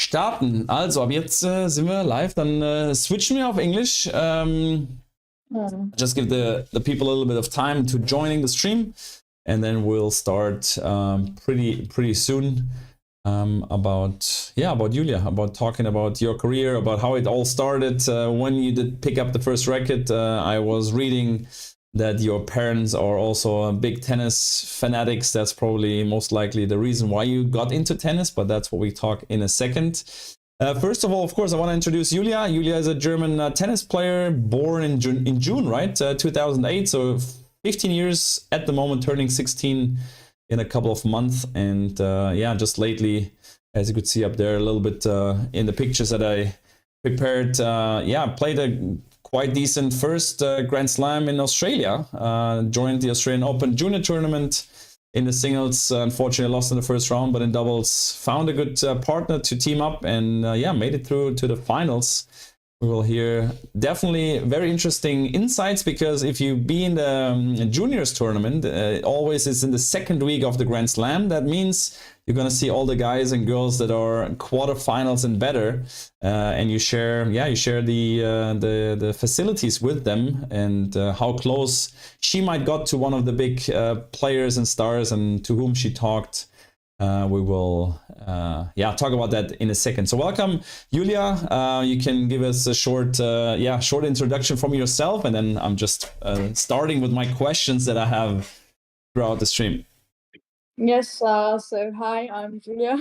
starten. Also, ab jetzt sind wir live. Dann switchen wir auf Englisch. Just give the people a little bit of time to joining the stream, and then we'll start pretty soon about Julia, about talking about your career, about how it all started, when you did pick up the first racket. I was reading that your parents are also big tennis fanatics. That's probably most likely the reason why you got into tennis, but that's what we talk in a second. First of all, of course, I want to introduce Julia. Julia is a German tennis player born in June, right? 2008, so 15 years at the moment, turning 16 in a couple of months. And yeah, just lately, as you could see up there a little bit in the pictures that I prepared, yeah, played a quite decent first Grand Slam in Australia, joined the Australian Open Junior Tournament. In the singles, unfortunately lost in the first round, but in doubles found a good partner to team up, and yeah, made it through to the finals. We will hear definitely very interesting insights, because if you be in the juniors tournament, it always is in the second week of the Grand Slam. That means you're going to see all the guys and girls that are quarterfinals and better, and you share the facilities with them, and how close she might got to one of the big players and stars, and to whom she talked. We will talk about that in a second. So welcome, Julia. You can give us a short introduction from yourself, and then I'm just starting with my questions that I have throughout the stream. Yes, so hi, I'm Julia.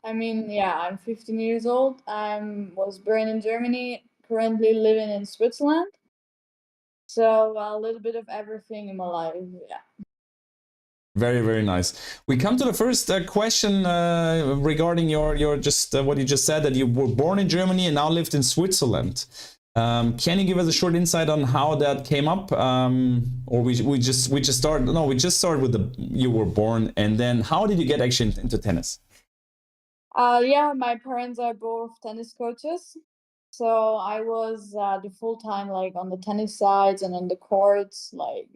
I mean, yeah, I'm 15 years old. I was born in Germany, currently living in Switzerland. So a little bit of everything in my life, yeah. Very, very nice. We come to the first question regarding your just what you just said, that you were born in Germany and now lived in Switzerland. Can you give us a short insight on how that came up, or we just started? No, we just started with you were born, and then how did you get actually into tennis? Yeah, my parents are both tennis coaches, so I was the full time like on the tennis sides and on the courts, like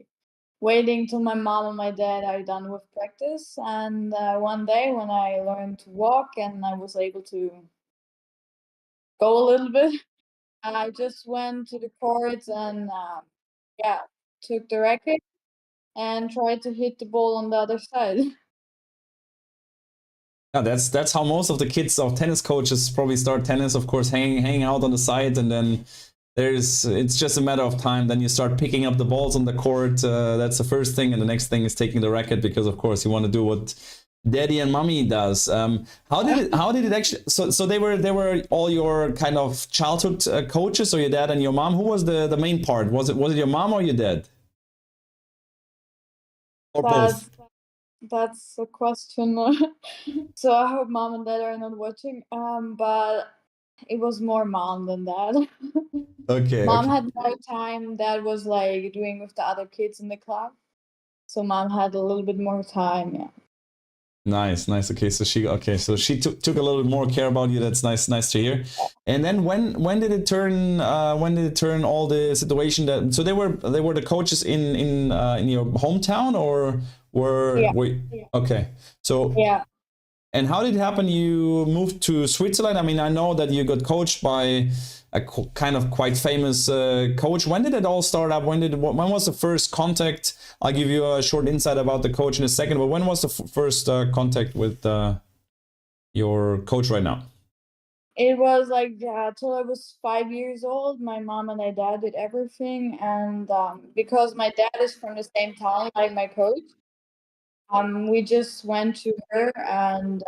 waiting till my mom and my dad are done with practice. And one day when I learned to walk and I was able to go a little bit, I just went to the courts and took the racket and tried to hit the ball on the other side. Yeah, that's how most of the kids of tennis coaches probably start tennis, of course, hanging out on the side, and then it's just a matter of time. Then you start picking up the balls on the court. That's the first thing, and the next thing is taking the racket, because of course you want to do what daddy and mommy does. How did it actually? So they were all your kind of childhood coaches, or your dad and your mom? Who was the main part? Was it your mom or your dad? Or both? That's a question. So I hope mom and dad are not watching. But it was more mom than dad. Okay. Mom had more time. Dad was like doing with the other kids in the club. So mom had a little bit more time. Yeah. Nice. Okay, so she took a little bit more care about you. That's nice to hear. And then when did it turn? When did it turn all the situation that? So they were the coaches in your hometown, or were okay? So yeah. And how did it happen you moved to Switzerland? I mean, I know that you got coached by a kind of quite famous coach. When did it all start up? When was the first contact? I'll give you a short insight about the coach in a second, but when was the first contact with your coach right now? It was like till I was 5 years old. My mom and my dad did everything, and because my dad is from the same town like my coach, we just went to her, and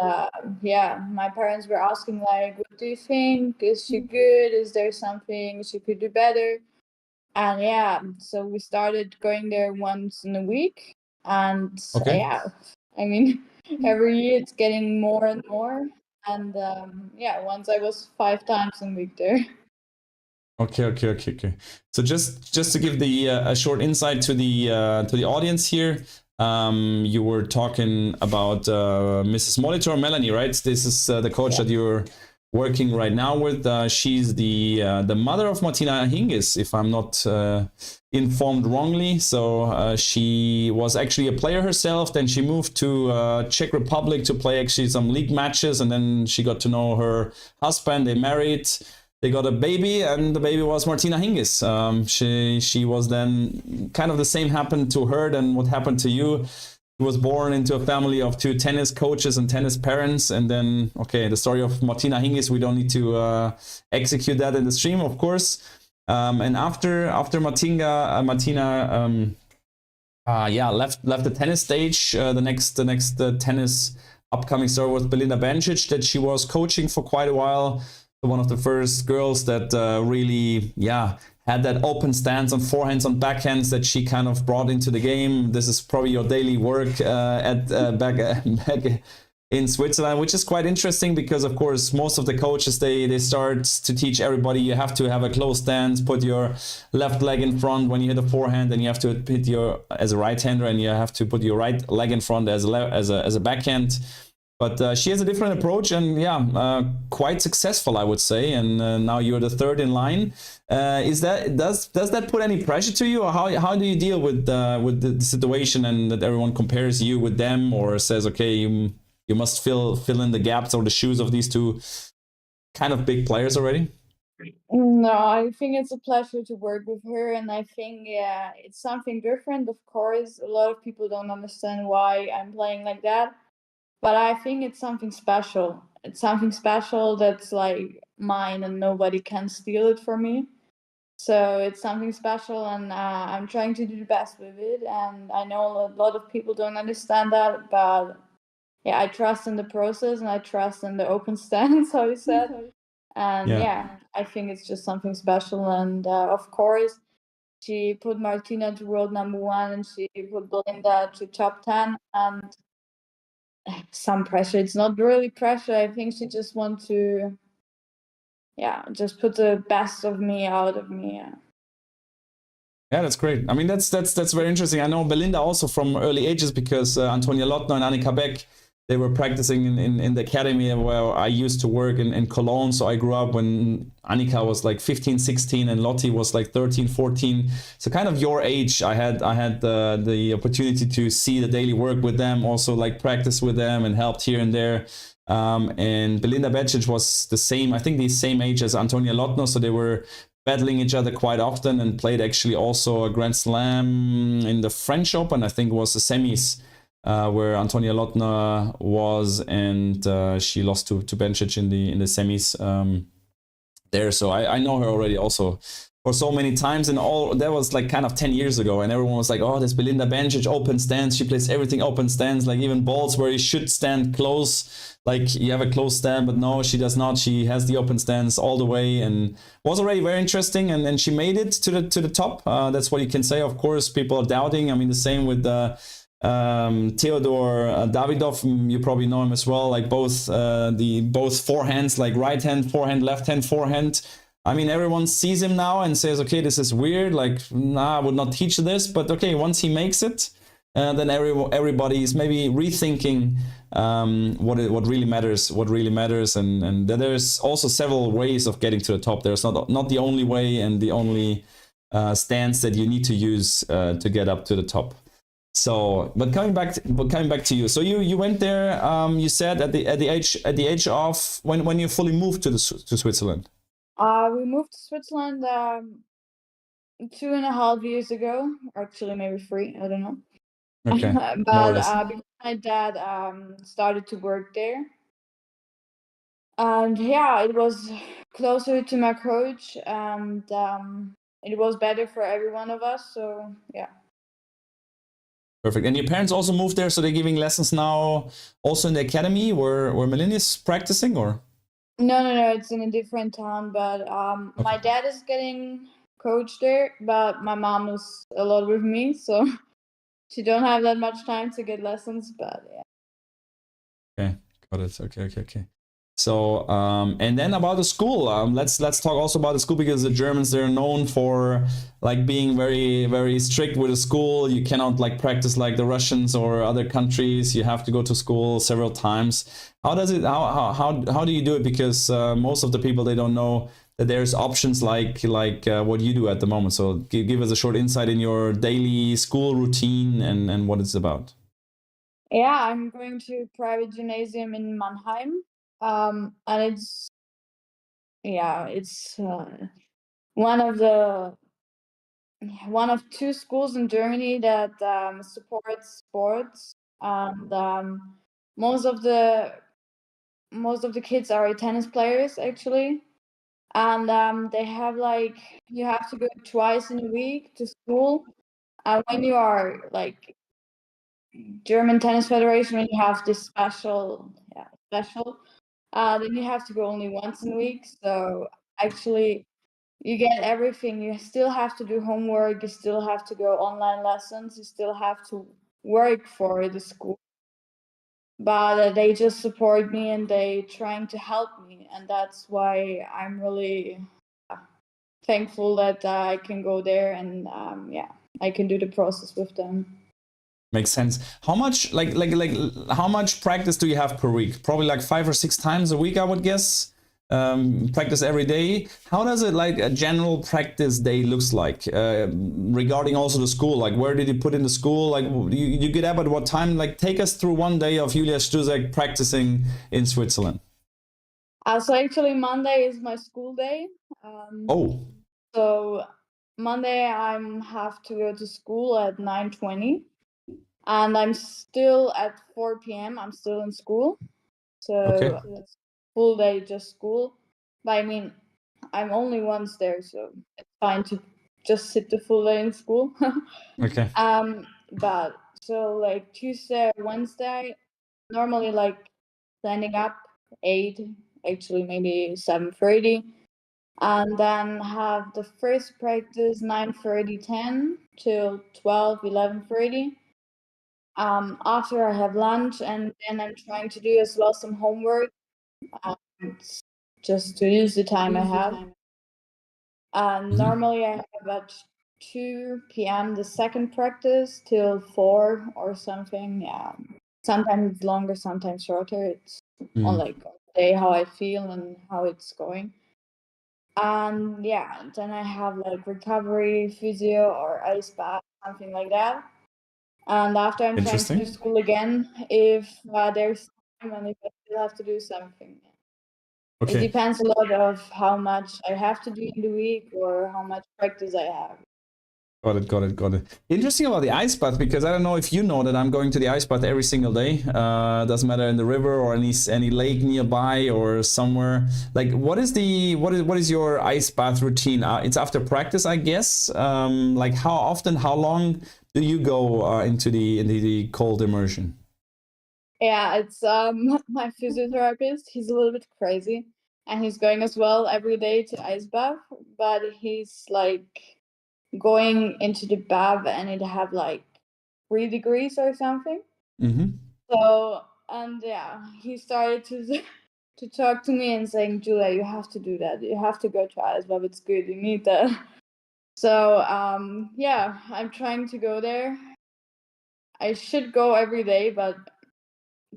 my parents were asking like, what do you think? Is she good? Is there something she could do better? And yeah, so we started going there once in a week, and I mean, every year it's getting more and more. And once I was 5 times a week there. Okay. So just to give a short insight to the audience here, you were talking about Mrs. Molitor, Melanie, right? This is the coach that you working right now with. She's the mother of Martina Hingis, if I'm not informed wrongly. So she was actually a player herself. Then she moved to Czech Republic to play actually some league matches, and then she got to know her husband. They married. They got a baby, and the baby was Martina Hingis. She was then kind of the same happened to her than what happened to you. She was born into a family of 2 tennis coaches and tennis parents, and then the story of Martina Hingis, we don't need to execute that in the stream, of course. And after Martina left the tennis stage. The next tennis upcoming star was Belinda Bencic, that she was coaching for quite a while. One of the first girls that really had that open stance on forehands, on backhands, that she kind of brought into the game. This is probably your daily work back in Switzerland, which is quite interesting because, of course, most of the coaches, they start to teach everybody you have to have a close stance, put your left leg in front when you hit a forehand, and you have to hit as a right-hander, and you have to put your right leg in front as a backhand. But she has a different approach, and quite successful, I would say. And now you're the third in line. Does that put any pressure to you, or how do you deal with the situation, and that everyone compares you with them, or says, okay, you must fill in the gaps or the shoes of these 2 kind of big players already? No, I think it's a pleasure to work with her, and I think it's something different. Of course, a lot of people don't understand why I'm playing like that. But I think it's something special. It's something special that's like mine, and nobody can steal it from me. So it's something special, and I'm trying to do the best with it. And I know a lot of people don't understand that, but I trust in the process, and I trust in the open stance, how you said. And I think it's just something special. And of course, she put Martina to world #1, and she put Belinda to top 10. And some pressure. It's not really pressure. I think she just wants to, just put the best of me out of me. Yeah, that's great. I mean, that's very interesting. I know Belinda also from early ages because Antonia Lottner and Annika Beck, they were practicing in the academy where I used to work in Cologne. So I grew up when Annika was like 15, 16 and Lotti was like 13, 14. So kind of your age. I had the opportunity to see the daily work with them, also like practice with them and helped here and there. And Belinda Bencic was the same, I think the same age as Antonia Lottner. So they were battling each other quite often and played actually also a Grand Slam in the French Open. I think it was the semis. Where Antonia Lottner was, and she lost to Bencic in the semis there. So I know her already also for so many times, and all that was like kind of 10 years ago, and everyone was like, oh, there's Belinda Bencic, open stance. She plays everything open stance, like even balls where you should stand close, like you have a close stand, but no, she does not. She has the open stance all the way, and was already very interesting. And then she made it to the top. That's what you can say. Of course, people are doubting. I mean, the same with Theodor Davidov, you probably know him as well, like both forehands, like right hand forehand, left hand forehand. I mean, everyone sees him now and says, okay, this is weird, like I would not teach this, but okay, once he makes it, then everybody is maybe rethinking what really matters, and there's also several ways of getting to the top. There's not the only way and the only stance that you need to use to get up to the top. So, but coming back to you. So you went there. You said at the age of when you fully moved to Switzerland. We moved to Switzerland 2.5 years ago. Actually, maybe 3. I don't know. Okay. But because my dad started to work there, and it was closer to my coach, and it was better for every one of us. So yeah. Perfect. And your parents also moved there, so they're giving lessons now also in the academy where Melini's practicing, or? No, it's in a different town, but Okay. My dad is getting coached there, but my mom is a lot with me, so she don't have that much time to get lessons, but yeah. Okay, got it. Okay. So and then about the school, let's talk also about the school, because the Germans, they're known for like being very, very strict with the school. You cannot like practice like the Russians or other countries. You have to go to school several times. How does it, how do you do it? Because most of the people, they don't know that there's options like what you do at the moment. So give us a short insight in your daily school routine and what it's about. Yeah, I'm going to private gymnasium in Mannheim. And it's one of two schools in Germany that supports sports, and most of the kids are tennis players actually, and they have like, you have to go twice in a week to school, and when you are like German Tennis Federation, when you have this special, then you have to go only once in a week. So actually, you get everything. You still have to do homework. You still have to go online lessons. You still have to work for the school. But they just support me, and they trying to help me, and that's why I'm really thankful that I can go there, and I can do the process with them. Makes sense. How much how much practice do you have per week? Probably like 5 or 6 times a week, I would guess. Practice every day. How does it, like a general practice day looks like, regarding also the school? Like, where did you put in the school? Like, you get up at what time? Like, take us through one day of Julia Stusek practicing in Switzerland. So actually Monday is my school day. So Monday I have to go to school at 9:20. And I'm still at 4 p.m. I'm still in school. So it's full day, just school. But I mean, I'm only once there, so it's fine to just sit the full day in school. Okay. But so like Tuesday, Wednesday, normally like standing up 8, actually maybe 7:30. And then have the first practice 9:30, 10 till 12, 11:30. After I have lunch, and then I'm trying to do as well some homework, just to use the time I have. Normally I have at 2 p.m. the second practice till 4 or something. Yeah, sometimes it's longer, sometimes shorter. It's on like the day how I feel and how it's going. And yeah, then I have like recovery, physio, or ice bath, something like that. And after I'm trying to do school again, if there's time and if I still have to do something. It depends a lot of how much I have to do in the week or how much practice I have. Got it. Interesting about the ice bath, because I don't know if you know that I'm going to the ice bath every single day. Doesn't matter in the river or any lake nearby or somewhere. Like, what is your ice bath routine? It's after practice, I guess. Like, how often, how long do you go into the cold immersion? Yeah, it's my physiotherapist. He's a little bit crazy, and he's going as well every day to ice bath, but he's like going into the bath and it have like 3 degrees or something. So, and yeah, he started to talk to me and saying, Julia, you have to do that. You have to go to ice bath. It's good. You need that. So yeah, I'm trying to go there. I should go every day, but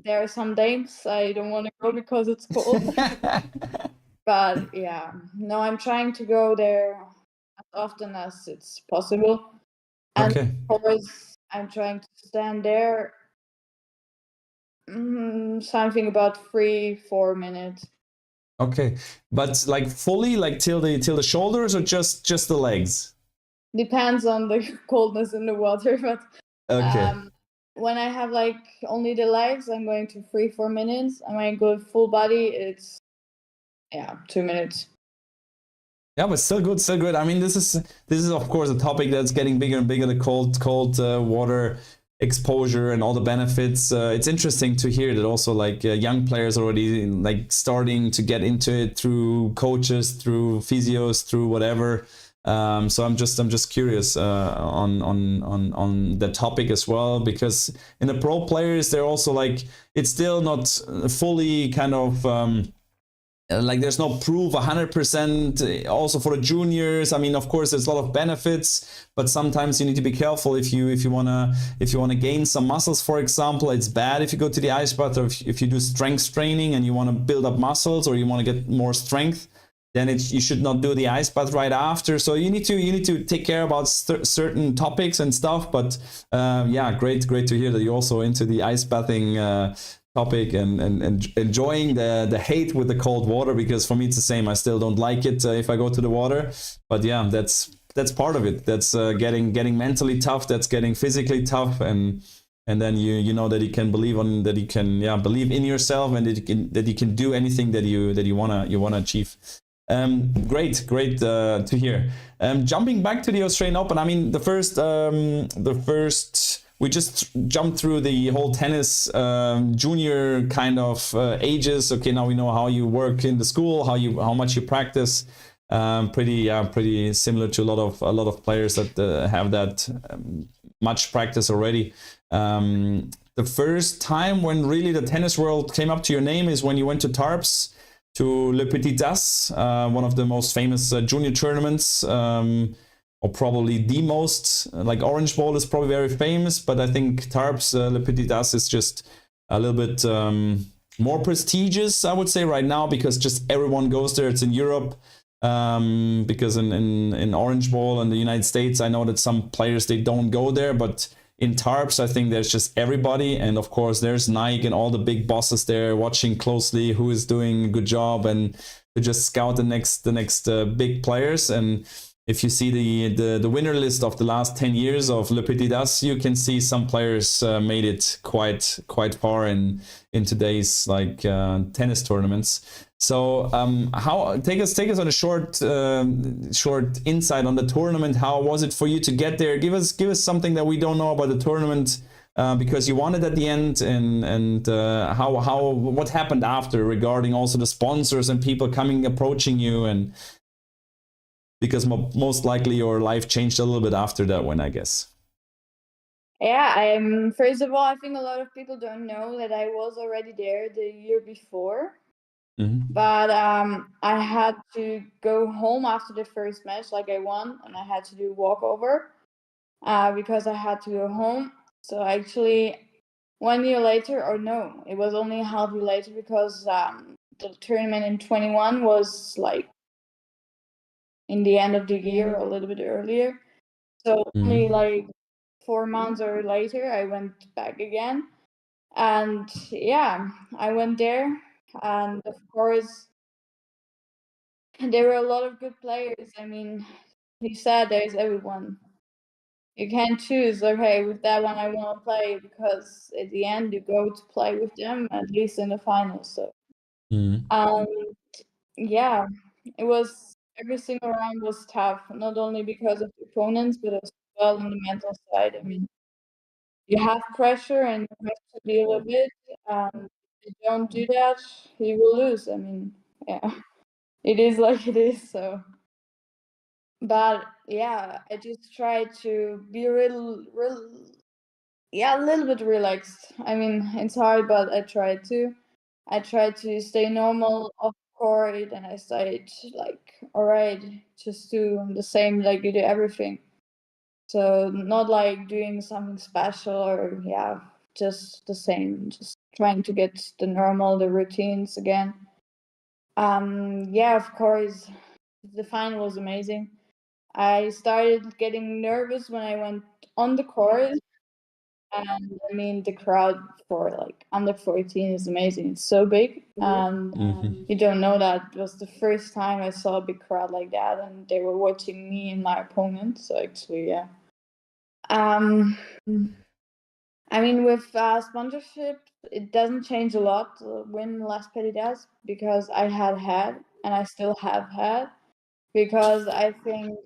there are some days I don't want to go because it's cold. But yeah, no, I'm trying to go there as often as it's possible. And of course, I'm trying to stand there something about 3-4 minutes. Okay, but like fully, like till the shoulders, or just the legs? Depends on the coldness in the water, but when I have like only the legs, I'm going to 3-4 minutes, and when I go full body, it's 2 minutes. Yeah, but still good. I mean, this is of course a topic that's getting bigger and bigger. The cold water exposure and all the benefits. It's interesting to hear that also like young players already like starting to get into it through coaches, through physios, through whatever. So I'm just curious on the topic as well, because in the pro players, they're also like, it's still not fully kind of like there's no proof 100% also for the juniors. I mean, of course there's a lot of benefits, but sometimes you need to be careful if you want to gain some muscles, for example. It's bad if you go to the ice bath, or if you do strength training and you want to build up muscles or you want to get more strength, then you should not do the ice bath right after. So you need to take care about certain topics and stuff. But yeah, great to hear that you're also into the ice bathing topic and enjoying the hate with the cold water, because for me it's the same. I still don't like it if I go to the water, but yeah, that's part of it. That's getting mentally tough, that's getting physically tough, and then you know that you can believe in yourself, and that you can do anything that you wanna achieve. Great to hear. Jumping back to the Australian Open, I mean, the first we just jumped through the whole tennis junior kind of ages. Okay, now we know how you work in the school, how much you practice. Pretty similar to a lot of players that have that much practice already. The first time when really the tennis world came up to your name is when you went to Tarps, to Le Petit Das, one of the most famous junior tournaments. Or probably the most. Like Orange Bowl is probably very famous, but I think Tarps, Le Petit Das is just a little bit more prestigious, I would say, right now, because just everyone goes there. It's in Europe, because in Orange Bowl in the United States, I know that some players, they don't go there, but in Tarps, I think there's just everybody, and of course there's Nike and all the big bosses there watching closely who is doing a good job, and to just scout the next big players. And if you see the winner list of the last 10 years of Le Petit Das, you can see some players made it quite far in today's like tennis tournaments. So take us on a short insight on the tournament. How was it for you to get there? Give us something that we don't know about the tournament, because you won it at the end, and what happened after, regarding also the sponsors and people approaching you, and because most likely your life changed a little bit after that one, I guess. Yeah, first of all, I think a lot of people don't know that I was already there the year before. Mm-hmm. But I had to go home after the first match, like I won, and I had to do walkover because I had to go home. So actually, 1 year later, or no, it was only a half year later, because the tournament in 21 was like in the end of the year, a little bit earlier. So only like 4 months or later, I went back again. And yeah, I went there. And of course, there were a lot of good players. I mean, you said there's everyone. You can't choose, okay, with that one I want to play, because at the end you go to play with them, at least in the finals. So, yeah, it was, every single round was tough, not only because of the opponents, but as well on the mental side. I mean, you have pressure and you have to deal with it. If you don't do that, you will lose. I mean, yeah, it is like it is. So, but yeah, I just try to be a little bit relaxed. I mean, it's hard, but I try to. I try to stay normal off court, and I stayed like, all right, just do the same like you do everything. So not like doing something special, or just the same, just trying to get the routines again. Of course, the final was amazing. I started getting nervous when I went on the court. And I mean, the crowd for like under 14 is amazing. It's so big. And you don't know that. It was the first time I saw a big crowd like that, and they were watching me and my opponent. So actually, yeah. I mean, with sponsorship, it doesn't change a lot, win less petty does, because I had, and I still have had, because I think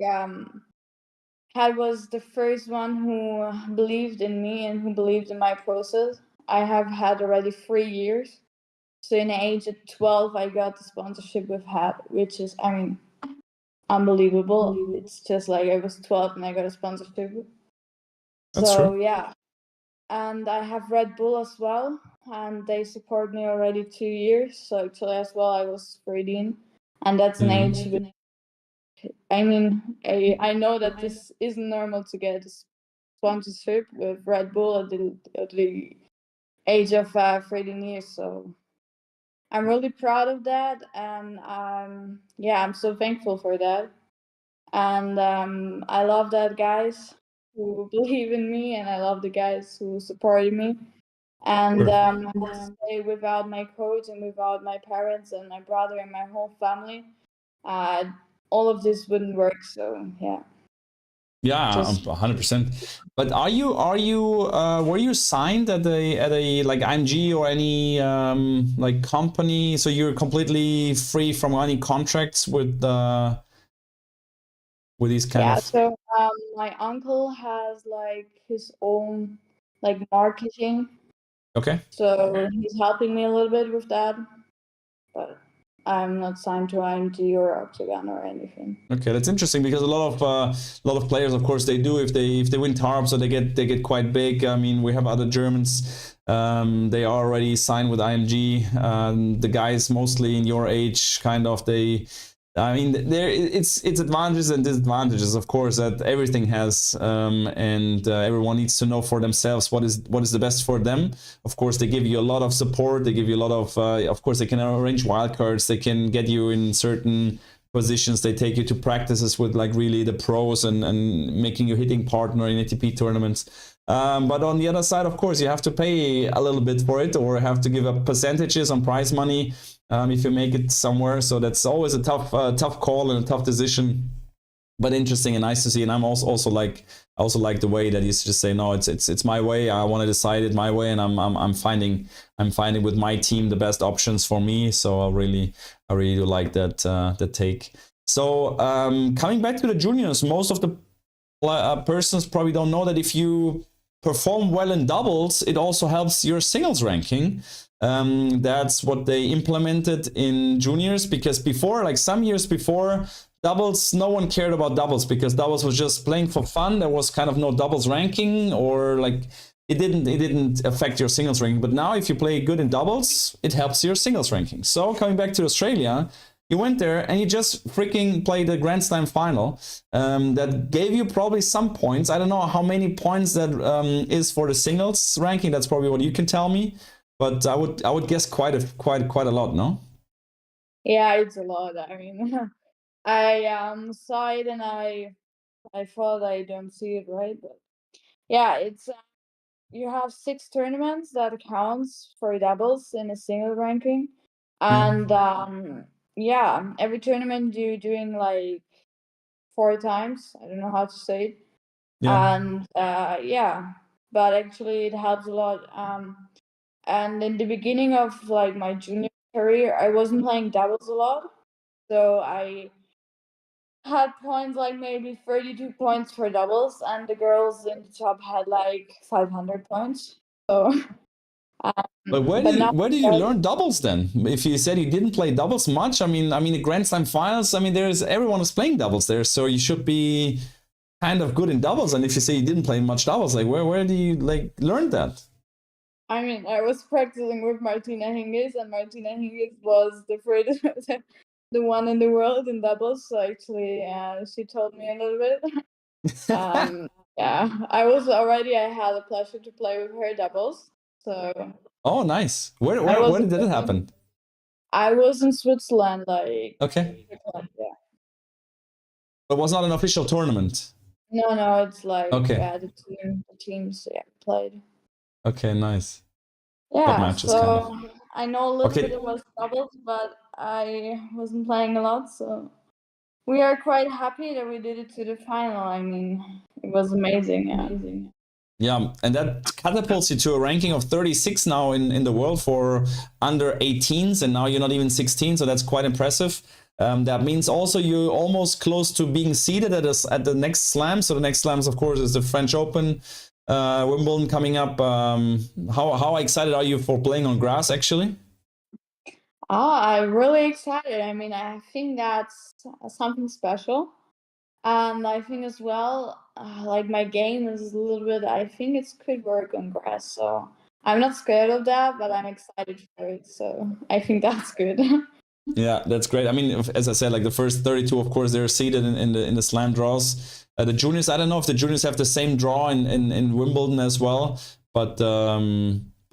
Had was the first one who believed in me and who believed in my process. I have had already 3 years. So in the age of 12, I got the sponsorship with Had, which is, I mean, unbelievable. It's just like I was 12 and I got a sponsorship. That's so true. Yeah, and I have Red Bull as well, and they support me already 2 years. So actually, as well, I was 13, and that's an age. I mean, I know that this isn't normal to get a sponsorship with Red Bull at the age of 13 years. So I'm really proud of that, and I'm so thankful for that. And I love that guys who believe in me, and I love the guys who supported me. And I have to say, without my coach and without my parents and my brother and my whole family, all of this wouldn't work. So yeah. Yeah, 100%. But were you signed at a like IMG or any like company? So you're completely free from any contracts with these kind of. Yeah. So my uncle has like his own like marketing. Okay. So he's helping me a little bit with that, but I'm not signed to IMG or Octagon or anything. Okay, that's interesting because a lot of players, of course, they do if they win TARP, so they get quite big. I mean, we have other Germans. They are already signed with IMG. The guys mostly in your age, kind of I mean, it's advantages and disadvantages, of course, that everything has, and everyone needs to know for themselves what is the best for them. Of course, they give you a lot of support. They give you a lot of course, they can arrange wildcards. They can get you in certain positions. They take you to practices with like really the pros and making you hitting partner in ATP tournaments. But on the other side, of course, you have to pay a little bit for it, or have to give up percentages on prize money if you make it somewhere. So that's always a tough call and a tough decision, but interesting and nice to see. And I'm also like the way that you just say, no, it's my way. I want to decide it my way, and I'm finding with my team the best options for me. So I really do like that take. So coming back to the juniors, most of the persons probably don't know that if you perform well in doubles, it also helps your singles ranking. That's what they implemented in juniors, because before, like some years before, doubles, no one cared about doubles because doubles was just playing for fun. There was kind of no doubles ranking, or like it didn't affect your singles ranking. But now if you play good in doubles, it helps your singles ranking. So coming back to Australia, you went there and you just freaking played the Grand Slam final. That gave you probably some points. I don't know how many points that is for the singles ranking. That's probably what you can tell me. But I would guess quite a lot, no? Yeah, it's a lot. I mean, I saw it and I thought I don't see it right, but yeah, it's you have 6 tournaments that counts for doubles in a single ranking, and yeah, every tournament you're doing like 4 times. I don't know how to say it. Yeah. And yeah, but actually it helps a lot. And in the beginning of like my junior career, I wasn't playing doubles a lot, so I had points like maybe 32 points for doubles, and the girls in the top had like 500 points. So But where did you learn doubles then? If you said you didn't play doubles much, I mean the Grand Slam finals, I mean everyone is playing doubles there, so you should be kind of good in doubles. And if you say you didn't play much doubles, like where do you like learn that? I mean, I was practicing with Martina Hingis, and Martina Hingis was the one in the world in doubles. So actually, she told me a little bit. Yeah, I had a pleasure to play with her doubles. So. Oh, nice. Where did that happen? I was in Switzerland, like. Okay. Yeah. But it was not an official tournament. No, it's like okay. The teams played. Okay, nice. Yeah, matches, so kind of. I know a little bit about doubles, but I wasn't playing a lot, so we are quite happy that we did it to the final. I mean, it was amazing. Yeah, and that catapults you to a ranking of 36 now in the world for under 18s, and now you're not even 16, so that's quite impressive. That means also you're almost close to being seeded at the next slam. So the next slams, of course, is the French Open, Wimbledon coming up. How excited are you for playing on grass, actually? I'm really excited. I mean, I think that's something special. And I think as well, like my game is a little bit, I think it could work on grass. So I'm not scared of that, but I'm excited for it. So I think that's good. Yeah, that's great. I mean, as I said, like the first 32, of course, they're seeded in the slam draws. The juniors, I don't know if the juniors have the same draw in Wimbledon as well, but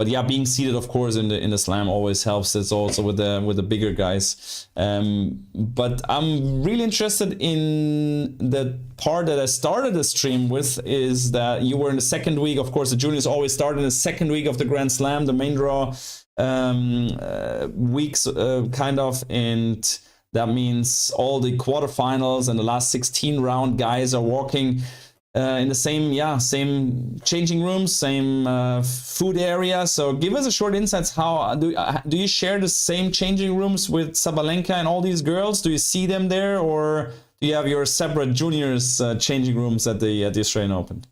yeah, being seeded, of course, in the slam always helps. It's also with the bigger guys. But I'm really interested in the part that I started the stream with, is that you were in the second week. Of course, the juniors always start in the second week of the Grand Slam, the main draw weeks, kind of, and that means all the quarterfinals and the last 16 round guys are walking in the same changing rooms, same food area. So give us a short insights. How do you share the same changing rooms with Sabalenka and all these girls? Do you see them there, or do you have your separate juniors changing rooms at the Australian Open?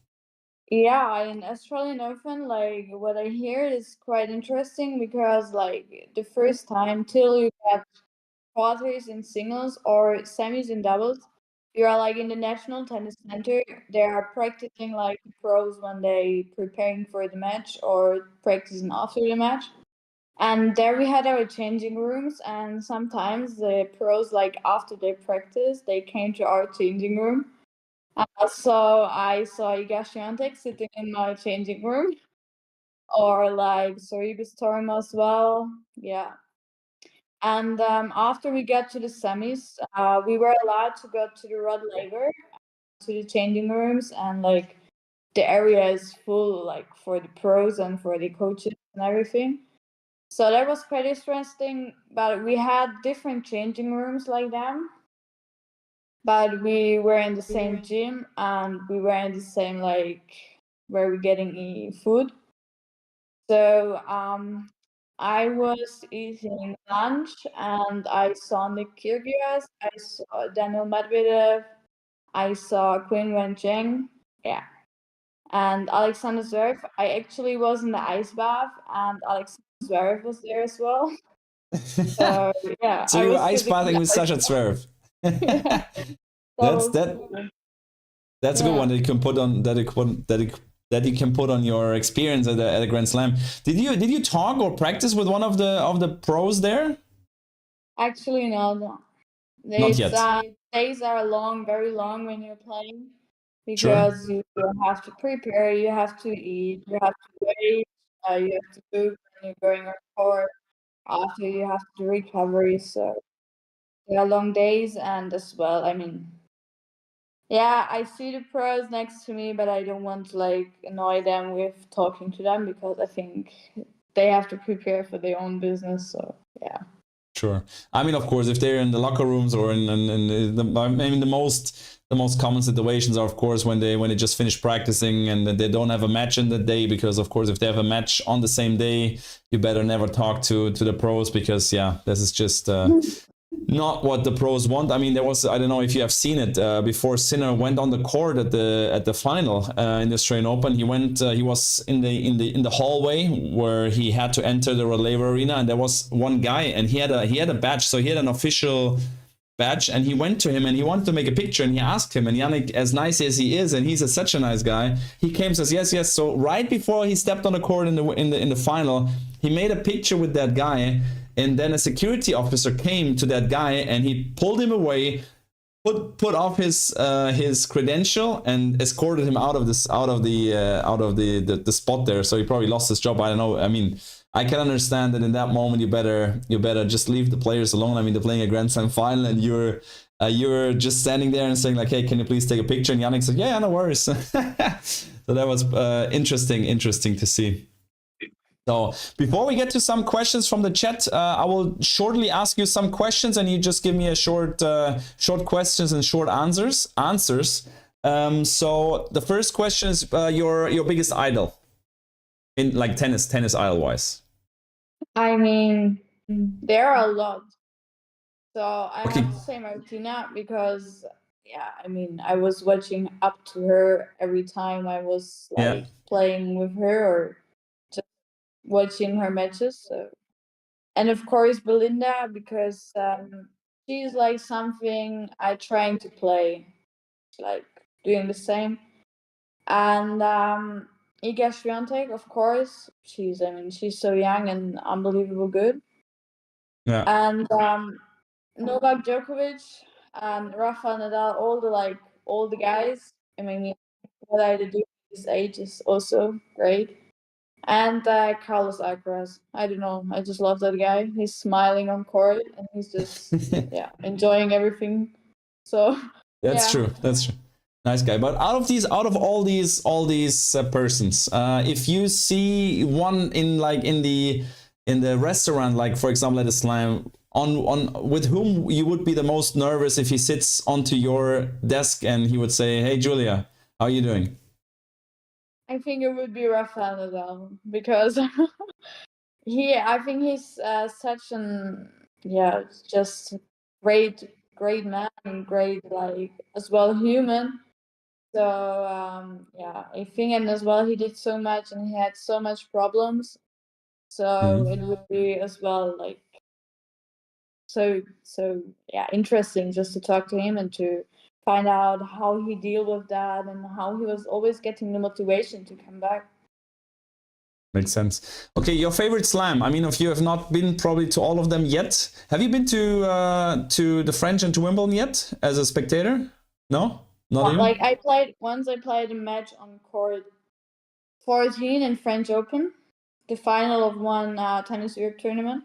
Yeah, in Australian Open, like what I hear is quite interesting because like the first time till you get quarters in singles or semis in doubles, you are like in the National Tennis Center. They are practicing like pros when they preparing for the match or practicing after the match. And there we had our changing rooms, and sometimes the pros, like after they practice, they came to our changing room. So I saw Iga Swiatek sitting in my changing room, or like Sorriba Storm as well. Yeah. And after we got to the semis, we were allowed to go to the Rod Laver, to the changing rooms, and like the area is full, like for the pros and for the coaches and everything. So that was quite interesting. But we had different changing rooms like them. But we were in the same gym, and we were in the same, like, where we're getting food. So I was eating lunch, and I saw Nick Kyrgios, I saw Daniel Medvedev, I saw Qin Wencheng, yeah, and Alexander Zverev. I actually was in the ice bath, and Alexander Zverev was there as well. So yeah, So I you were was ice sitting in bathing the with ice Sasha bath. Zverev. Yeah, That's was that. cool. That's a good one that you can put on that you can put on your experience at a Grand Slam. Did you talk or practice with one of the pros there? Actually, no. Not It's yet. days are long, very long when you're playing, Sure. because you have to prepare, you have to eat, you have to wait, you have to cook when you're going on court. After you have to do recovery, so they are long days. And as well, I mean, yeah, I see the pros next to me, but I don't want to like annoy them with talking to them, because I think they have to prepare for their own business. So yeah. Sure. I mean, of course, if they're in the locker rooms or in the, I mean, the most common situations are, of course, when they just finish practicing and they don't have a match in the day, because, of course, if they have a match on the same day, you better never talk to the pros, because yeah, this is just not what the pros want. I mean, there was, I don't know if you have seen it, before Sinner went on the court at the final in the Australian Open. He went, he was in the hallway where he had to enter the relay arena, and there was one guy, and he had a badge, so he had an official badge, and he went to him and he wanted to make a picture, and he asked him, and Yannick, as nice as he is, and he's such a nice guy, he came and says yes. So right before he stepped on the court in the final, he made a picture with that guy, and then a security officer came to that guy and he pulled him away, put off his credential, and escorted him out of the spot there. So he probably lost his job. I don't know. I mean, I can understand that in that moment you better just leave the players alone. I mean, they're playing a Grand Slam final, and you're just standing there and saying like, hey, can you please take a picture? And Yannick said, yeah, no worries. So that was interesting to see. So before we get to some questions from the chat, I will shortly ask you some questions, and you just give me a short questions and short answers. So the first question is your biggest idol in like tennis idol wise. I mean, there are a lot. So I Okay. have to say Martina, because yeah, I mean, I was watching up to her every time I was like playing with her or just watching her matches. So, and of course Belinda, because she's like something I trying to play. like doing the same. And Iga Swiatek, of course, she's so young and unbelievable good. Yeah. And Novak Djokovic and Rafa Nadal, all the guys. I mean, what I do at this age is also great. And Carlos Alcaraz. I don't know. I just love that guy. He's smiling on court and he's just enjoying everything. So That's true. That's true. Nice guy. But out of all these persons, if you see one in the restaurant, like for example at a slam, on with whom you would be the most nervous if he sits onto your desk and he would say, "Hey Julia, how are you doing?" I think it would be Rafael Nadal because I think he's such an just great man and great as well human. So I think, and as well he did so much and he had so much problems. So it would be as well so interesting just to talk to him and to find out how he deal with that and how he was always getting the motivation to come back. Makes sense. Okay, your favorite slam. I mean, if you have not been probably to all of them yet, have you been to the French and to Wimbledon yet as a spectator? No, not even. Like I played a match on court 14 in French Open, the final of one Tennis Europe tournament.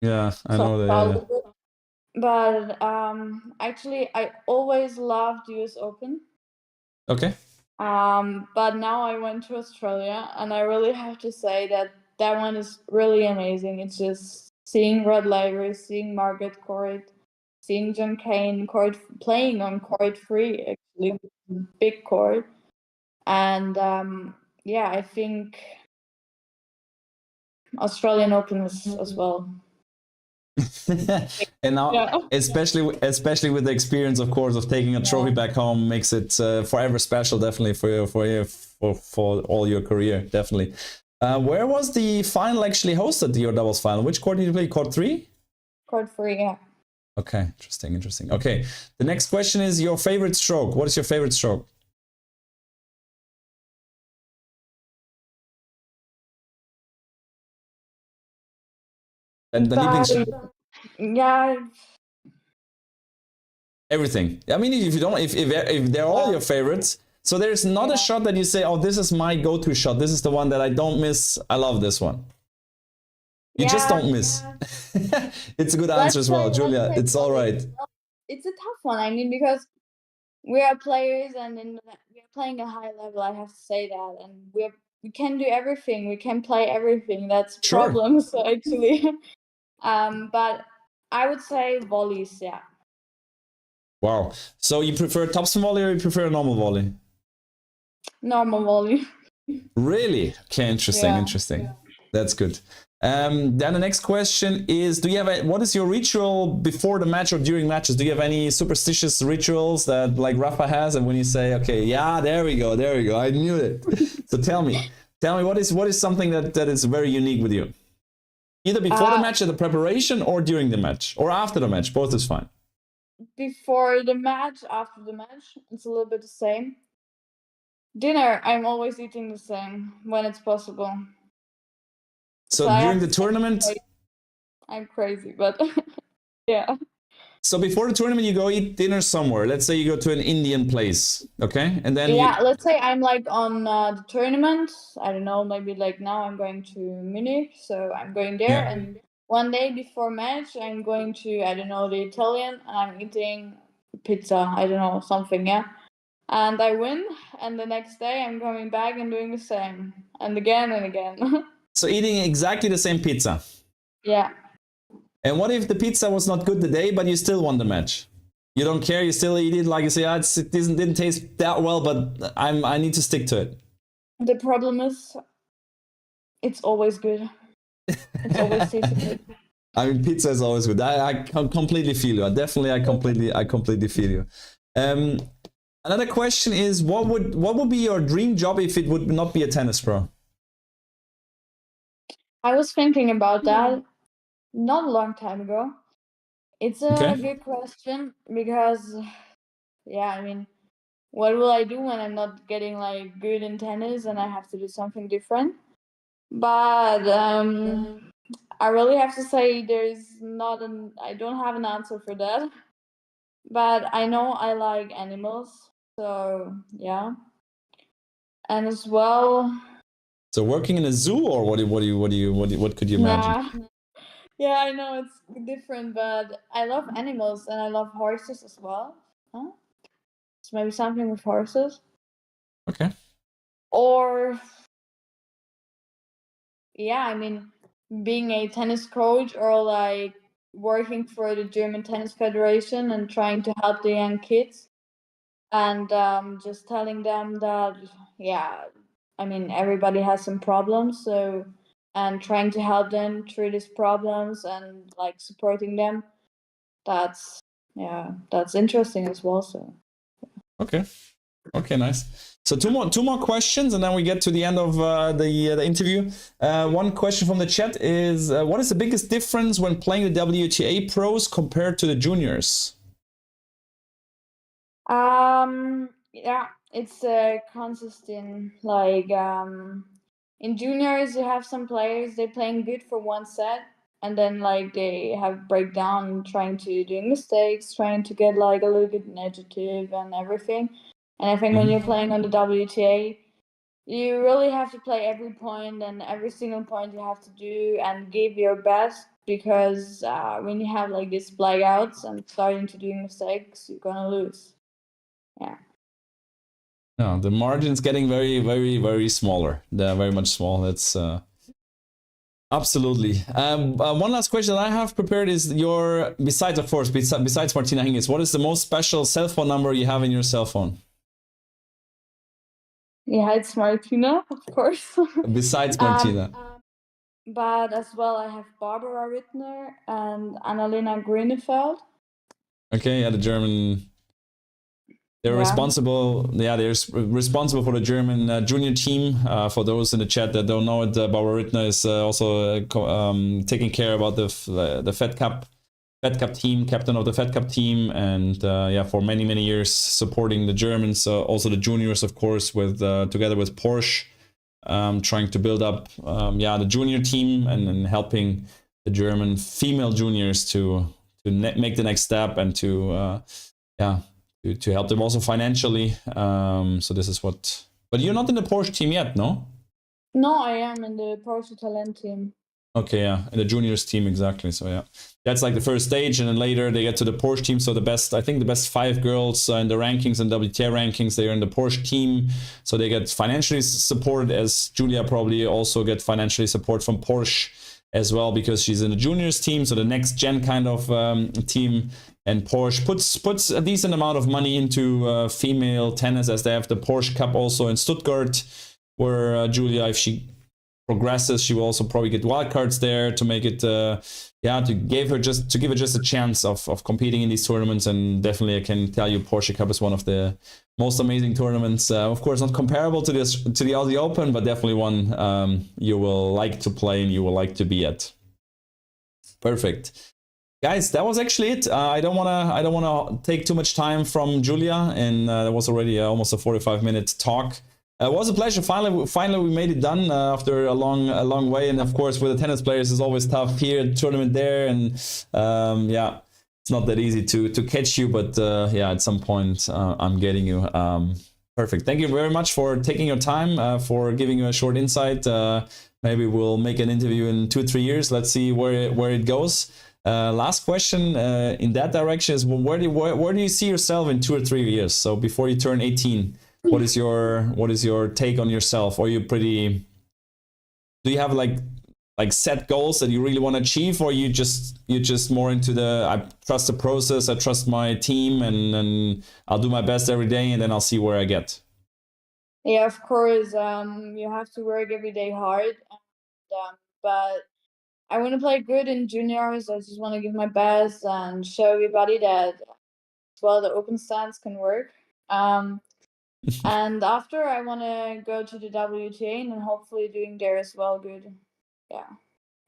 Yeah, I know that. Yeah. But actually, I always loved US Open. Okay. But now I went to Australia, and I really have to say that one is really amazing. It's just seeing Rod Laver, seeing Margaret Court, seeing John Kane Court playing on court 3, actually, big court. And I think Australian Open as well. And now, especially with the experience, of course, of taking a trophy back home, makes it forever special. Definitely for all your career. Definitely. Where was the final actually hosted? Your doubles final? Which court did you play? Court 3? Court 3, yeah. Okay, interesting. Okay, the next question is your favorite stroke. What is your favorite stroke? And the yeah. Everything. I mean, if they're all your favorites, so there's not a shot that you say, "Oh, this is my go-to shot. This is the one that I don't miss. I love this one." You just don't miss. It's a good answer as well, Julia. It's all right. It's a tough one. I mean, because we are players and we are playing a high level. I have to say that, and we can do everything. We can play everything. That's a problem. So actually, but I would say volleys. Yeah. Wow. So you prefer topspin volley or you prefer a normal volley? Normal volley. Really? Okay, interesting. Yeah. That's good. Then the next question is, what is your ritual before the match or during matches? Do you have any superstitious rituals that like Rafa has? And when you say, okay, yeah, there we go, I knew it. So tell me what is something that is very unique with you? Either before the match, at the preparation, or during the match, or after the match, both is fine. Before the match, after the match, it's a little bit the same. Dinner, I'm always eating the same when it's possible. So during the tournament, I'm crazy, but yeah. So before the tournament, you go eat dinner somewhere. Let's say you go to an Indian place, okay? And then let's say I'm like on the tournament. I don't know, maybe like now I'm going to Munich, so I'm going there, and one day before match, I'm going to, I don't know, the Italian, and I'm eating pizza. I don't know, something, and I win, and the next day I'm coming back and doing the same, and again and again. So eating exactly the same pizza. Yeah. And what if the pizza was not good the day, but you still won the match? You don't care, you still eat it, like you say, it didn't taste that well, but I need to stick to it. The problem is, it's always good. It's always tasty good. I mean, pizza is always good. I completely feel you. I completely feel you. Another question is, what would be your dream job if it would not be a tennis pro? I was thinking about that not a long time ago. It's a good question because, I mean, what will I do when I'm not getting like good in tennis and I have to do something different? But I really have to say I don't have an answer for that. But I know I like animals, so yeah. And as well. So working in a zoo, or what could you imagine? Yeah, I know it's different, but I love animals and I love horses as well. Huh? So maybe something with horses. Okay. Or yeah, I mean, being a tennis coach or like working for the German Tennis Federation and trying to help the young kids and just telling them that, yeah, I mean, everybody has some problems, so, and trying to help them through these problems and like supporting them. That's interesting as well. So Okay, nice. So two more questions, and then we get to the end of the interview. One question from the chat is, what is the biggest difference when playing the WTA pros compared to the juniors? Yeah, it's consistent. Like in juniors, you have some players they playing good for one set, and then like they have breakdown, trying to do mistakes, trying to get like a little bit negative and everything. And I think when you're playing on the WTA, you really have to play every point and every single point you have to do and give your best, because when you have like these blackouts and starting to do mistakes, you're gonna lose. Yeah. No, the margin's getting very, very, very smaller. They're very much small. That's absolutely. One last question that I have prepared is your, besides Martina Hingis, what is the most special cell phone number you have in your cell phone? Yeah, it's Martina, of course. Besides Martina. But as well, I have Barbara Rittner and Annalena Grünefeld. Okay, yeah, the German. They're responsible. Yeah, they're responsible for the German junior team. For those in the chat that don't know it, Barbara Rittner is also taking care about the Fed Cup team, captain of the Fed Cup team, and yeah, for many years supporting the Germans, also the juniors, of course, with together with Porsche, trying to build up yeah, the junior team and helping the German female juniors to make the next step and to yeah, to help them also financially. So this is what. But you're not in the Porsche team yet, no? No, I am in the Porsche Talent team. Okay, yeah, in the juniors team, exactly. So yeah, that's like the first stage, and then later they get to the Porsche team. So the best, I think the best 5 girls in the rankings and WTA rankings, they are in the Porsche team. So they get financially supported, as Julia probably also get financially support from Porsche as well, because she's in the juniors team. So the next gen kind of team. And Porsche puts a decent amount of money into female tennis, as they have the Porsche Cup also in Stuttgart, where Julia, if she progresses, she will also probably get wildcards there to make it yeah, to give her just a chance of competing in these tournaments. And definitely I can tell you Porsche Cup is one of the most amazing tournaments, of course not comparable to the Aussie Open, but definitely one you will like to play and you will like to be at. Perfect. Guys, that was actually it. I don't wanna take too much time from Julia, and that was already almost a 45-minute talk. It was a pleasure. Finally, we made it done after a long way. And of course, with the tennis players, it's always tough here, tournament there, and yeah, it's not that easy to catch you. But yeah, at some point, I'm getting you. Perfect. Thank you very much for taking your time, for giving you a short insight. Maybe we'll make an interview in 2-3 years. Let's see where it goes. Last question in that direction is, where do you see yourself in 2 or 3 years? So before you turn 18, what is your take on yourself? Are you pretty? Do you have like set goals that you really want to achieve, or you just more into the, I trust the process, I trust my team, and I'll do my best every day, and then I'll see where I get? Yeah, of course. You have to work every day hard, and, but I want to play good in juniors. I just want to give my best and show everybody that, well, the open stance can work. And after, I want to go to the WTA and hopefully doing there as well good. Yeah.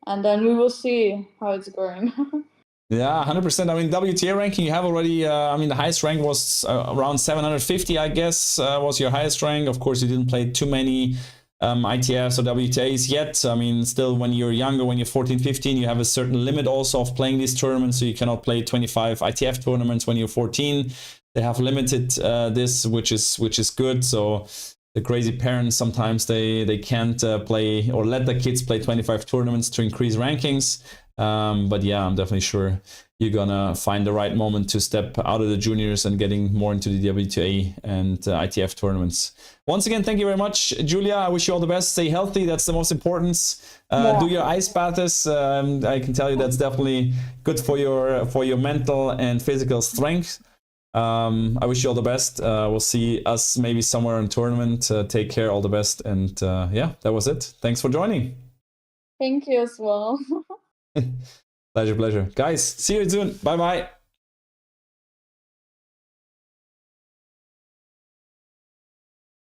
And then we will see how it's going. Yeah, 100%. I mean, WTA ranking, you have already, I mean, the highest rank was around 750, I guess, was your highest rank. Of course, you didn't play too many ITFs or WTAs yet. I mean, still, when you're younger, when you're 14, 15, you have a certain limit also of playing these tournaments. So you cannot play 25 ITF tournaments when you're 14. They have limited this, which is good. So the crazy parents, sometimes they can't play or let the kids play 25 tournaments to increase rankings. But yeah, I'm definitely sure you're gonna find the right moment to step out of the juniors and getting more into the WTA and ITF tournaments. Once again, thank you very much, Julia. I wish you all the best. Stay healthy. That's the most important. Do your ice baths. I can tell you that's definitely good for your mental and physical strength. I wish you all the best. We'll see us maybe somewhere in tournament. Take care. All the best. And yeah, that was it. Thanks for joining. Thank you as well. Pleasure. Guys, see you soon. Bye-bye.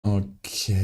Okay.